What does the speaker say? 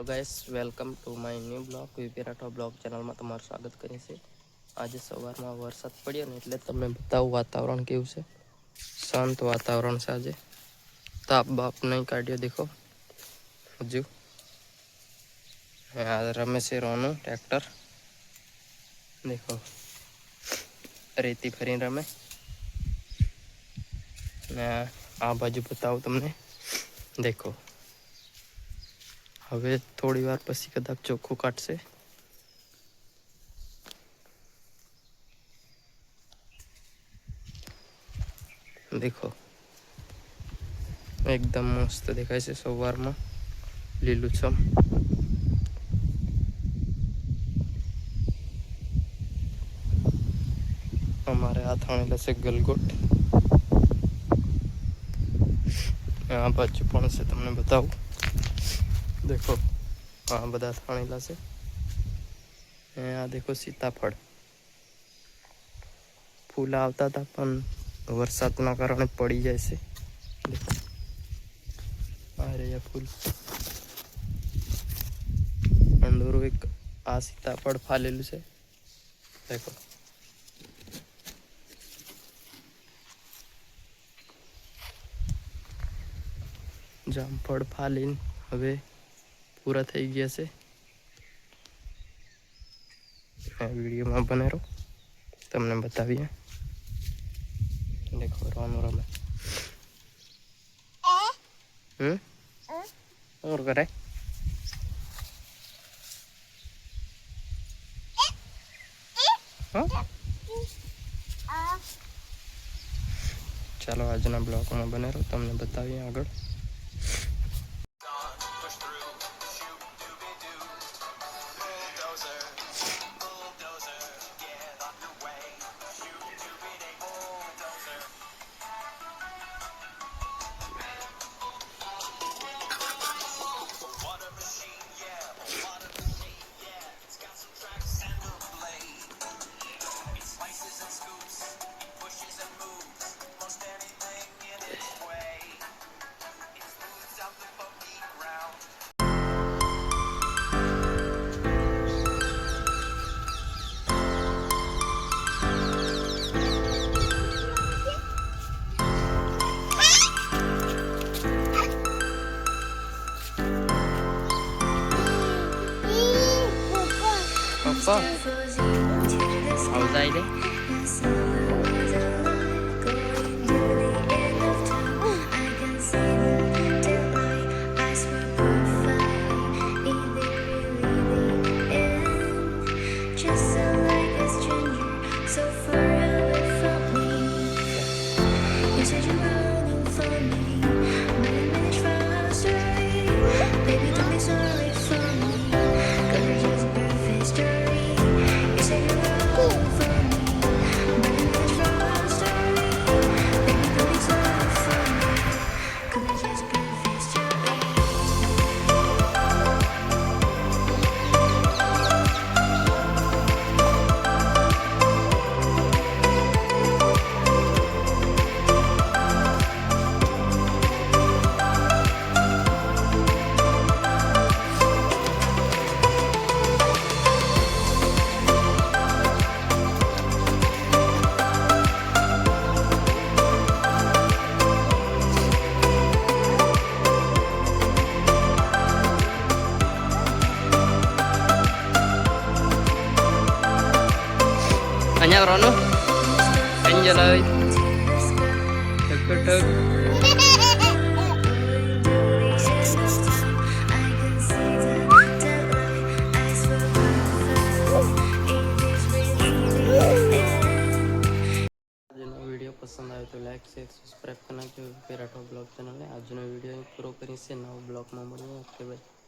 Hello guys, welcome to my new blog. VP Rathwa blog ચેનલમાં તમારું સ્વાગત કરીએ છીએ. આજે સવારમાં વરસાદ પડ્યો ને એટલે તમને બતાવું વાતાવરણ કેવું છે. શાંત વાતાવરણ છે આજે. તાપ બાપ નહીં કાઢ્યો દેખો હજુ. આ રમે છે રોનું ટ્રેક્ટર દેખો, રેતી ફરીને રમે. ને આ બાજુ બતાવું તમને, દેખો હવે થોડી વાર પછી કદાચ ચોખ્ખું કાઢશે. દેખો એકદમ મસ્ત દેખાય છે સવારમાં લીલુંછમ. અમારે આ થાણેલા છે ગલગોટ. આ બાજુ પણ છે, તમને બતાવું. દેખો આ બધા થાણેલા છે. આ દેખો સીતાફળ. ફૂલ આવતા હતા પણ વરસાદના કારણે પડી જાય છે. દેખો આ રહ્યા ફૂલ. અંદોરું એક આ સીતાફળ ફાલેલું છે. દેખો જામફળ ફાલીને હવે પૂરા થઈ ગયા છે. આ વિડીયોમાં બને રહો, તમને બતાવીએ. દેખો રોનું રમે. और करे ચાલો આજના બ્લોગમાં બને રહો, તમને બતાવીએ આગળ. પપ્પા આવતા રે. અહીંયા રોનું એન્જલ ơi ટક વિડીયો પસંદ આવે તો લાઈક શેર સબસ્ક્રાઈબ કરી નાખજો. વીપી રાઠવા બ્લોગ ચેનલને આજનો વિડીયો પૂરો કરી છે. નવો બ્લોગમાં મળીએ. Okay bye.